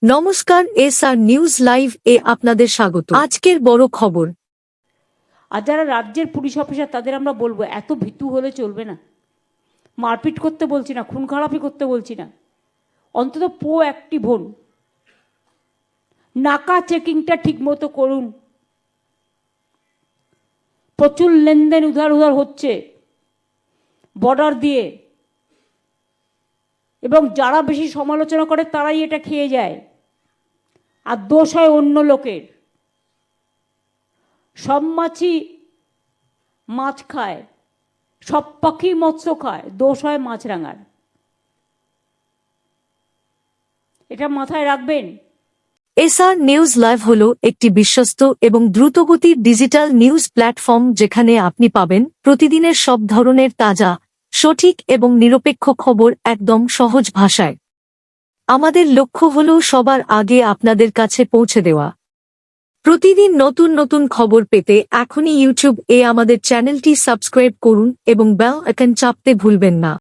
নমস্কার, SR news live এ আপনাদের স্বাগত। আজকের বড় খবর। আর যারা রাজ্যের পুলিশ অফিসার তাদের আমরা বলবো, এত ভীতু হলে চলবে না। মারপিট করতে বলছি না, খুন খারাপি করতে বলছি না, অন্তত প্রোঅ্যাক্টিভ হন। নাকা চেকিংটা ঠিক মতো করুন। প্রচুর লেনদেন উধার হচ্ছে বর্ডার দিয়ে, এবং যারা বেশি সমালোচনা করে তারাই এটা খেয়ে যায়, আর দোষ হয় অন্য লোকের। সব মাছই মাছ খায়, সব পাখি মৎস্য খায়, দোষ হয় মাছরাঙার। এটা মাথায় রাখবেন। এসআর নিউজ লাইভ হলো একটি বিশ্বস্ত এবং দ্রুতগতির ডিজিটাল নিউজ প্ল্যাটফর্ম, যেখানে আপনি পাবেন প্রতিদিনের সব ধরনের তাজা, সঠিক এবং নিরপেক্ষ খবর একদম সহজ ভাষায়। আমাদের লক্ষ্য হলো সবার আগে আপনাদের কাছে পৌঁছে দেওয়া। প্রতিদিন নতুন নতুন খবর পেতে এখনই ইউটিউব এ আমাদের চ্যানেলটি সাবস্ক্রাইব করুন এবং বেল আইকন চাপতে ভুলবেন না।